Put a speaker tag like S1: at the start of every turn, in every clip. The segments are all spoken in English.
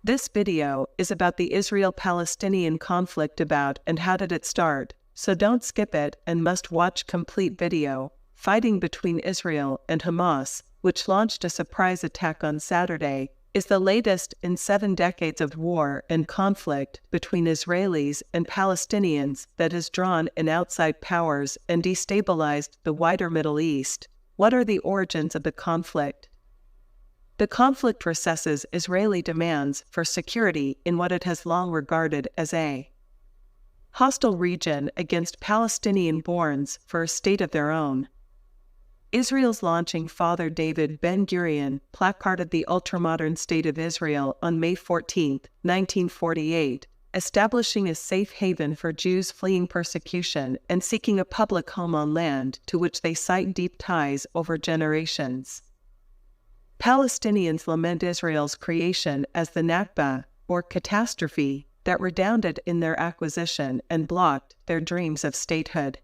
S1: This video is about the Israel-Palestinian conflict and how did it start, so don't skip it and must watch complete video. Fighting between Israel and Hamas, which launched a surprise attack on Saturday, is the latest in 7 decades of war and conflict between Israelis and Palestinians that has drawn in outside powers and destabilized the wider Middle East. What are the origins of the conflict? The conflict recesses Israeli demands for security in what it has long regarded as a hostile region against Palestinian-borns for a state of their own. Israel's launching father David Ben-Gurion placarded the ultramodern State of Israel on May 14, 1948, establishing a safe haven for Jews fleeing persecution and seeking a public home on land to which they cite deep ties over generations. Palestinians lament Israel's creation as the Nakba, or catastrophe, that redounded in their acquisition and blocked their dreams of statehood.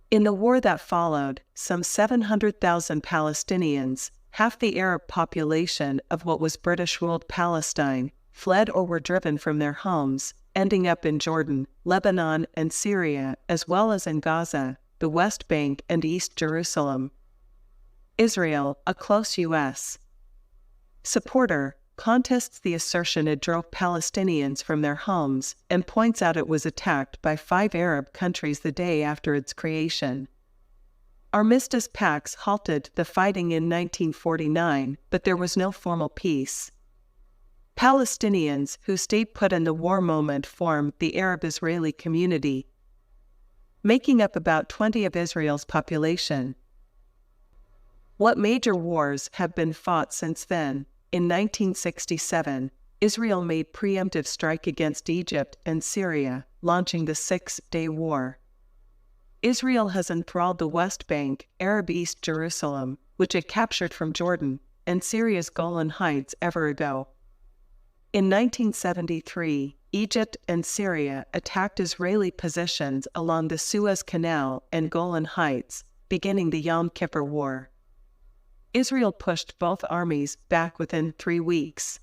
S1: In the war that followed, some 700,000 Palestinians, half the Arab population of what was British-ruled Palestine, fled or were driven from their homes, ending up in Jordan, Lebanon, and Syria, as well as in Gaza, the West Bank, and East Jerusalem. Israel, a close U.S. supporter, contests the assertion it drove Palestinians from their homes and points out it was attacked by 5 Arab countries the day after its creation. Armistice pacts halted the fighting in 1949, but there was no formal peace. Palestinians who stayed put in the war moment formed the Arab-Israeli community, making up about 20% of Israel's population. What major wars have been fought since then? In 1967, Israel made preemptive strike against Egypt and Syria, launching the Six-Day War. Israel has enthralled the West Bank, Arab East Jerusalem, which it captured from Jordan, and Syria's Golan Heights ever ago. In 1973, Egypt and Syria attacked Israeli positions along the Suez Canal and Golan Heights, beginning the Yom Kippur War. Israel pushed both armies back within 3 weeks.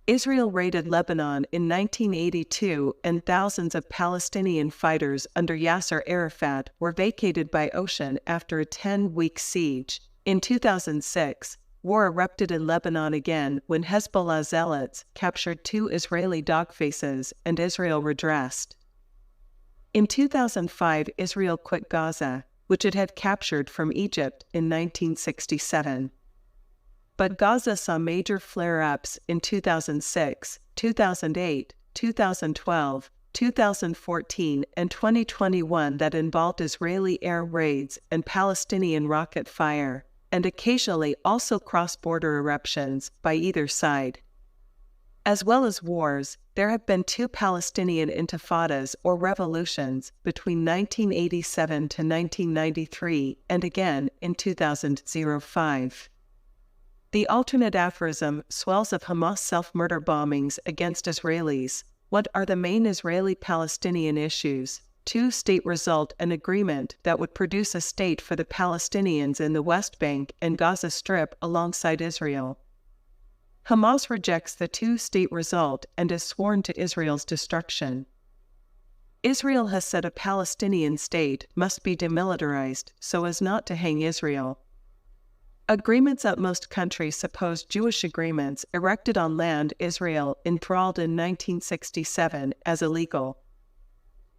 S1: Israel raided Lebanon in 1982, and thousands of Palestinian fighters under Yasser Arafat were vacated by ocean after a 10-week siege. In 2006, war erupted in Lebanon again when Hezbollah zealots captured 2 Israeli dogfaces and Israel redressed. In 2005, Israel quit Gaza, which it had captured from Egypt in 1967. But Gaza saw major flare-ups in 2006, 2008, 2012, 2014, and 2021 that involved Israeli air raids and Palestinian rocket fire, and occasionally also cross-border eruptions by either side. As well as wars, there have been 2 Palestinian intifadas or revolutions between 1987 to 1993 and again in 2005. The alternate aphorism swells of Hamas self-murder bombings against Israelis. What are the main Israeli-Palestinian issues? 2-state result an agreement that would produce a state for the Palestinians in the West Bank and Gaza Strip alongside Israel. Hamas rejects the 2-state result and is sworn to Israel's destruction. Israel has said a Palestinian state must be demilitarized so as not to hang Israel. Agreements at most countries suppose Jewish agreements erected on land Israel enthralled in 1967 as illegal.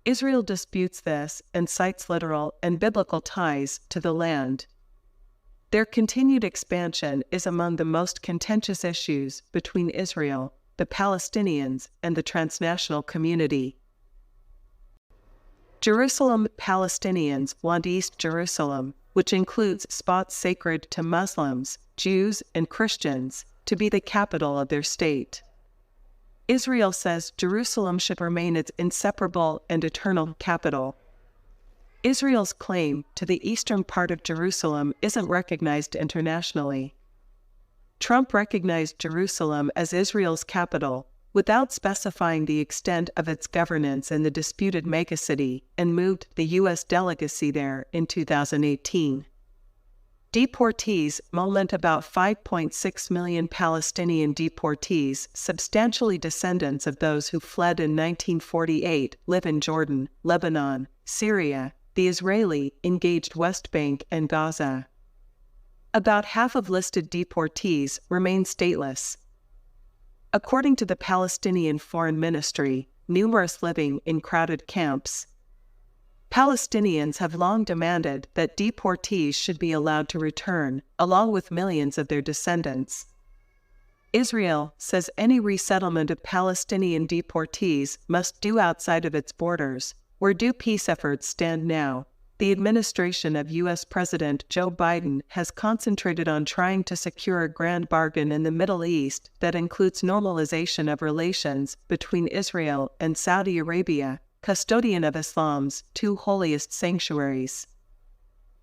S1: Israel disputes this and cites literal and biblical ties to the land. Their continued expansion is among the most contentious issues between Israel, the Palestinians, and the transnational community. Jerusalem Palestinians want East Jerusalem, which includes spots sacred to Muslims, Jews, and Christians, to be the capital of their state. Israel says Jerusalem should remain its inseparable and eternal capital. Israel's claim to the eastern part of Jerusalem isn't recognized internationally. Trump recognized Jerusalem as Israel's capital, without specifying the extent of its governance in the disputed megacity, and moved the U.S. delegacy there in 2018. Deportees moment about 5.6 million Palestinian deportees, substantially descendants of those who fled in 1948, live in Jordan, Lebanon, Syria, the Israeli-engaged West Bank and Gaza. About half of listed deportees remain stateless. According to the Palestinian Foreign Ministry, numerous living in crowded camps. Palestinians have long demanded that deportees should be allowed to return, along with millions of their descendants. Israel says any resettlement of Palestinian deportees must do outside of its borders. Where do peace efforts stand now? The administration of U.S. President Joe Biden has concentrated on trying to secure a grand bargain in the Middle East that includes normalization of relations between Israel and Saudi Arabia, custodian of Islam's two holiest sanctuaries.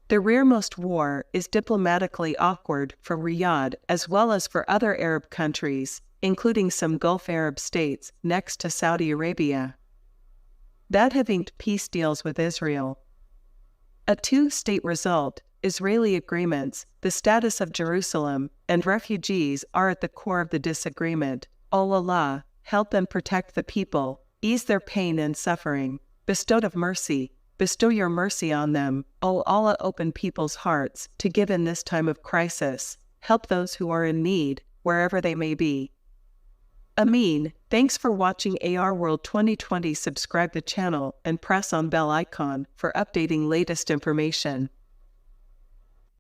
S1: The rearmost war is diplomatically awkward for Riyadh as well as for other Arab countries, including some Gulf Arab states next to Saudi Arabia, that have inked peace deals with Israel. A two-state result, Israeli agreements, the status of Jerusalem, and refugees are at the core of the disagreement. O Allah, help and protect the people, ease their pain and suffering, bestowed of mercy, bestow your mercy on them. O Allah, open people's hearts to give in this time of crisis, help those who are in need, wherever they may be. Amin. Thanks for watching ARWorld2020. Subscribe the channel and press on bell icon for updating latest information.